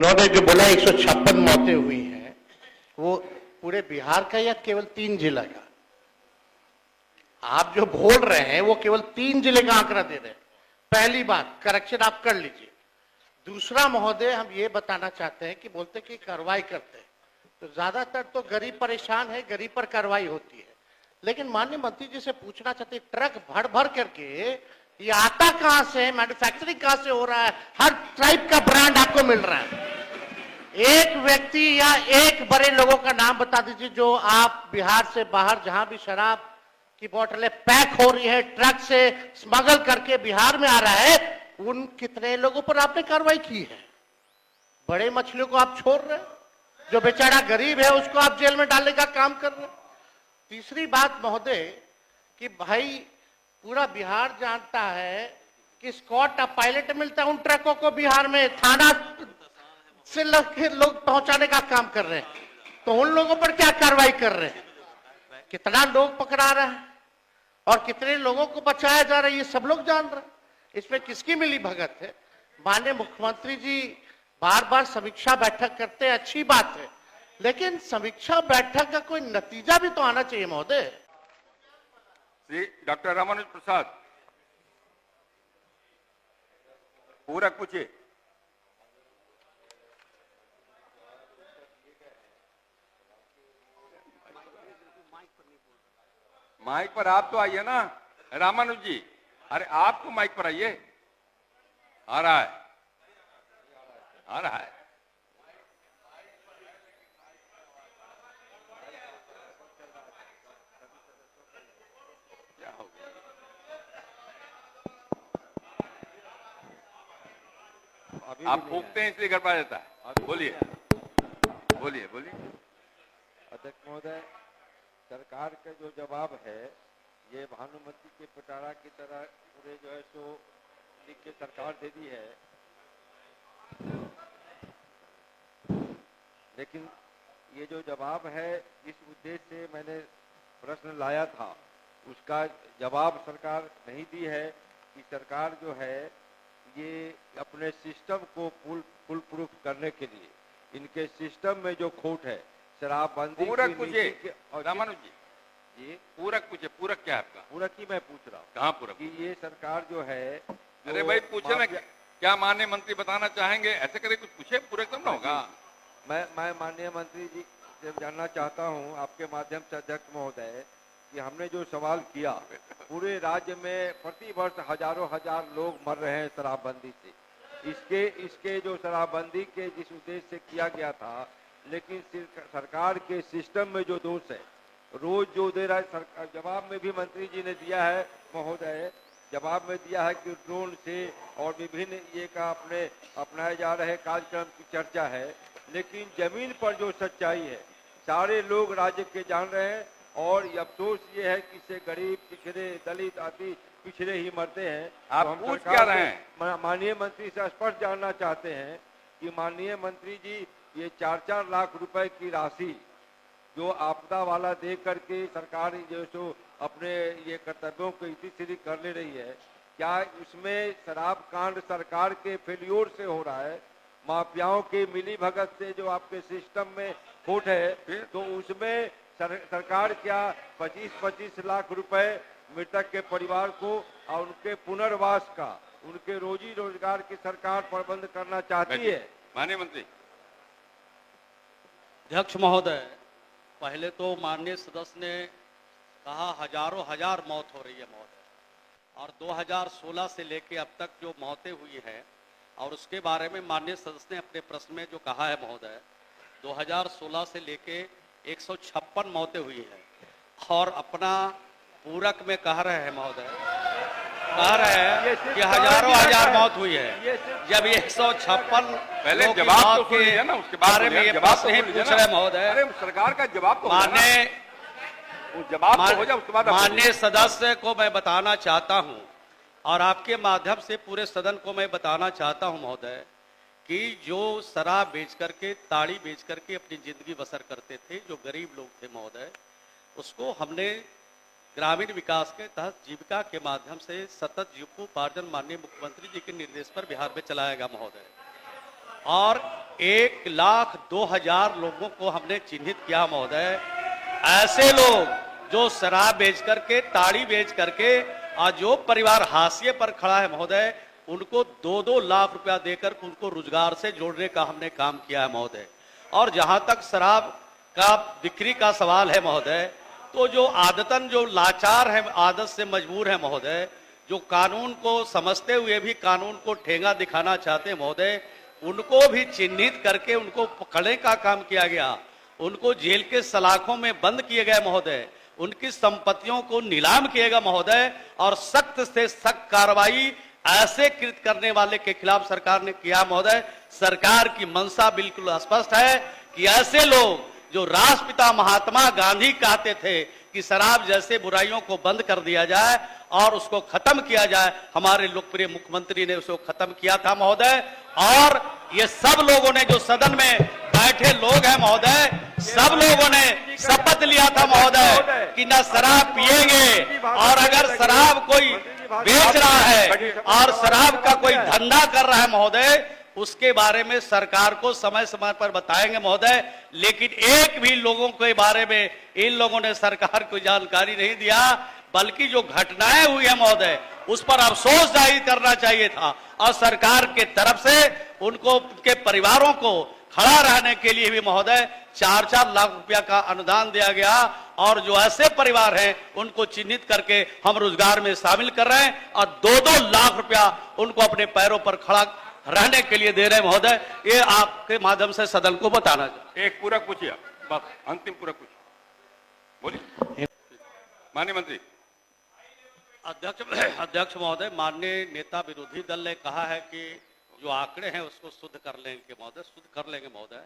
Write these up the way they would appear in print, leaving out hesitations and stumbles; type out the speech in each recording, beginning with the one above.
उन्होंने जो बोला 156 मौतें हुई हैं, वो पूरे बिहार का या केवल 3 जिला का? आप जो बोल रहे हैं वो केवल 3 जिले का आंकड़ा दे रहे हैं। पहली बात करेक्शन आप कर लीजिए। दूसरा महोदय, हम ये बताना चाहते हैं कि बोलते कि कार्रवाई करते हैं, तो ज्यादातर तो गरीब परेशान है, गरीब पर कार्रवाई होती है। लेकिन माननीय मंत्री जी से पूछना चाहते हैं, ट्रक भर भर करके ये आता कहां से है, मैन्युफैक्चरिंग कहां से हो रहा है? हर टाइप का ब्रांड आपको मिल रहा है। एक व्यक्ति या एक बड़े लोगों का नाम बता दीजिए जो आप बिहार से बाहर जहां भी शराब की बोतलें पैक हो रही है, ट्रक से स्मगल करके बिहार में आ रहा है, उन कितने लोगों पर आपने कार्रवाई की है? बड़े मछलियों को आप छोड़ रहे हैं, जो बेचारा गरीब है उसको आप जेल में डालने का काम कर रहे हैं। तीसरी बात महोदय कि भाई पूरा बिहार जानता है कि स्कॉट पायलट मिलता है उन ट्रकों को बिहार में, थाना से लोग पहुंचाने का काम कर रहे हैं, तो उन लोगों पर क्या कार्रवाई कर रहे हैं? कितना लोग पकड़ा रहे हैं और कितने लोगों को बचाया जा रहा है, ये सब लोग जान रहे हैं। इसमें किसकी मिली भगत है? माननीय मुख्यमंत्री जी बार बार समीक्षा बैठक करते हैं, अच्छी बात है, लेकिन समीक्षा बैठक का कोई नतीजा भी तो आना चाहिए महोदय। श्री डॉक्टर रामानुज प्रसाद, पूरक पूछिए। माइक पर आप तो आइए ना रामानुज जी, अरे आप तो माइक पर आइए। आ रहा है, आ रहा है। क्या हो गया? आप फूकते हैं इसलिए घर पर जाता है। बोलिए बोलिए बोलिए। अध्यक्ष महोदय, सरकार का जो जवाब है ये भानुमती के पिटारा की तरह पूरे जो है सो लिख के सरकार दे दी है, लेकिन ये जो जवाब है इस उद्देश्य से मैंने प्रश्न लाया था, उसका जवाब सरकार नहीं दी है कि सरकार जो है ये अपने सिस्टम को फुल प्रूफ करने के लिए इनके सिस्टम में जो खोट है, शराबबंदी पूरक पूछे रामानुज जी, पूरक पूछे। पूरक क्या है आपका? पूरक ही मैं पूछ रहा हूँ। कहाँ पूरक? कि ये सरकार जो है, अरे भाई पूछे ना, क्या माननीय मंत्री बताना चाहेंगे? ऐसे करे कुछ पूछे, पूरक तब ना होगा। मैं माननीय मंत्री जी से जानना चाहता हूँ आपके माध्यम से अध्यक्ष महोदय कि हमने जो सवाल किया, पूरे राज्य में प्रति वर्ष हजारों हजार लोग मर रहे हैं शराबबंदी से। इसके जो शराबबंदी के जिस उद्देश्य से किया गया था, लेकिन सरकार के सिस्टम में जो दोष है, रोज जो दे रहा है सरकार, जवाब में भी मंत्री जी ने दिया है महोदय, जवाब में दिया है कि ड्रोन से और विभिन्न ये का अपनाए जा रहे कार्यक्रम की चर्चा है, लेकिन जमीन पर जो सच्चाई है सारे लोग राज्य के जान रहे हैं। और अफसोस ये है कि इससे गरीब, पिछड़े, दलित आदि पिछड़े ही मरते हैं। आप तो हम पूछ क्या रहे हैं? माननीय मंत्री से स्पष्ट जानना चाहते हैं कि माननीय मंत्री जी ये 4-4 लाख रुपए की राशि जो आपदा वाला दे करके सरकार जो सो अपने ये कर्तव्यों को इतिश्री कर ले रही है, क्या उसमें शराब कांड सरकार के फेल्योर से हो रहा है, माफियाओं के मिली भगत से जो आपके सिस्टम में खोट है, तो उसमें सरकार क्या 25-25 लाख रुपए मृतक के परिवार को और उनके पुनर्वास का, उनके रोजी रोजगार की सरकार प्रबंध करना चाहती है? माननीय मंत्री। अध्यक्ष महोदय, पहले तो माननीय सदस्य ने कहा हजारों हजार मौत हो रही है महोदय, और 2016 से लेके अब तक जो मौतें हुई हैं, और उसके बारे में माननीय सदस्य ने अपने प्रश्न में जो कहा है महोदय, 2016 से लेके 156 मौतें हुई हैं, और अपना पूरक में कह रहे हैं महोदय, कह रहे हैं कि हजारों हजार मौत हुई है। जब 156 पहले जवाब तो सुन लीजिए ना, उसके बारे में ये प्रश्न नहीं पूछ रहे महोदय। अरे सरकार का जवाब तो माननीय जवाब तो हो जाए, उसके बाद माननीय सदस्य को मैं बताना चाहता हूं, और आपके माध्यम से पूरे सदन को मैं बताना चाहता हूं महोदय, कि जो शराब बेच करके, ताड़ी बेच करके अपनी जिंदगी बसर करते थे, जो गरीब लोग थे महोदय, उसको हमने ग्रामीण विकास के तहत जीविका के माध्यम से सतत जीविकोपार्जन माननीय मुख्यमंत्री जी के निर्देश पर बिहार में चलाया गया महोदय। और 1,02,000 लोगों को हमने चिन्हित किया महोदय। ऐसे लोग जो शराब बेच करके, ताड़ी बेच करके, और जो परिवार हाशिए पर खड़ा है महोदय, उनको 2-2 लाख रुपया देकर उनको रोजगार से जोड़ने का हमने काम किया है महोदय। और जहां तक शराब का बिक्री का सवाल है महोदय, तो जो आदतन जो लाचार है, आदत से मजबूर है महोदय, जो कानून को समझते हुए भी कानून को ठेंगा दिखाना चाहते हैं महोदय, उनको भी चिन्हित करके उनको पकड़ने का काम किया गया। उनको जेल के सलाखों में बंद किए गए महोदय, उनकी संपत्तियों को नीलाम किएगा महोदय, और सख्त से सख्त कार्रवाई ऐसे कृत करने वाले के खिलाफ सरकार ने किया महोदय। सरकार की मंशा बिल्कुल स्पष्ट है कि ऐसे लोग जो राष्ट्रपिता महात्मा गांधी कहते थे कि शराब जैसे बुराइयों को बंद कर दिया जाए और उसको खत्म किया जाए, हमारे लोकप्रिय मुख्यमंत्री ने उसको खत्म किया था महोदय। और ये सब लोगों ने, जो सदन में बैठे लोग हैं महोदय, सब लोगों ने शपथ लिया था महोदय कि न शराब पिएंगे, और अगर शराब कोई बेच रहा है और शराब का कोई धंधा कर रहा है महोदय, उसके बारे में सरकार को समय समय पर बताएंगे महोदय। लेकिन एक भी लोगों के बारे में इन लोगों ने सरकार को जानकारी नहीं दिया, बल्कि जो घटनाएं हुई है महोदय, उस पर अफसोस जाहिर करना चाहिए था, और सरकार के तरफ से उनको, उनके परिवारों को खड़ा रहने के लिए भी महोदय 4-4 लाख रुपया का अनुदान दिया गया। और जो ऐसे परिवार हैं उनको चिन्हित करके हम रोजगार में शामिल कर रहे हैं, और 2-2 लाख रुपया उनको अपने पैरों पर खड़ा रहने के लिए दे रहे हैं महोदय। ये आपके माध्यम से सदन को बताना चाहिए। एक पूरक पूछिए, बस अंतिम पूरक पूछिए, बोलिए माननीय मंत्री। अध्यक्ष महोदय, माननीय नेता विरोधी दल ने कहा है कि जो आंकड़े हैं उसको शुद्ध कर लेंगे महोदय, शुद्ध कर लेंगे महोदय।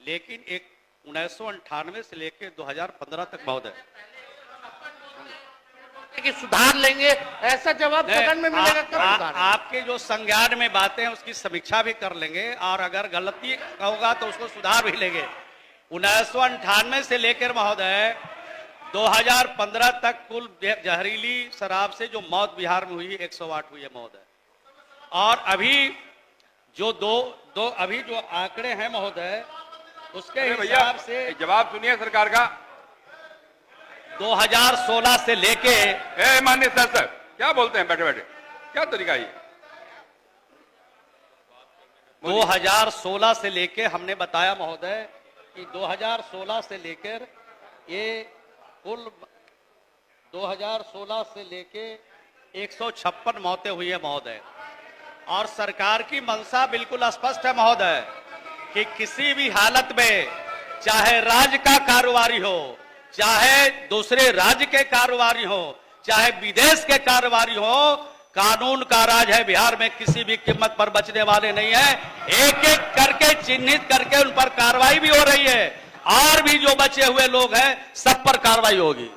लेकिन एक 1998 से लेकर 2015 तक महोदय कि सुधार लेंगे, ऐसा जवाब सदन में मिलेगा कब? आपके जो संज्ञान में बातें हैं उसकी समीक्षा भी कर लेंगे, और अगर गलती होगा तो उसको सुधार भी लेंगे। 1998 से लेकर महोदय 2015 तक कुल जहरीली शराब से जो मौत बिहार में हुई 108 हुई है महोदय। और अभी जो अभी जो आंकड़े हैं महोदय, उसके हिसाब से जवाब सुनिए सरकार का। 2016 से लेके माननीय सर क्या बोलते हैं बैठे बैठे, क्या तरीका ये? 2016 से लेके हमने बताया महोदय कि 2016 से लेकर ये कुल 2016 से लेके 156 मौतें हुई है महोदय। और सरकार की मंशा बिल्कुल स्पष्ट है महोदय कि किसी भी हालत में, चाहे राज्य का कारोबारी हो, चाहे दूसरे राज्य के कारोबारी हो, चाहे विदेश के कारोबारी हो, कानून का राज है बिहार में, किसी भी कीमत पर बचने वाले नहीं है। एक एक करके चिन्हित करके उन पर कार्रवाई भी हो रही है, और भी जो बचे हुए लोग हैं सब पर कार्रवाई होगी।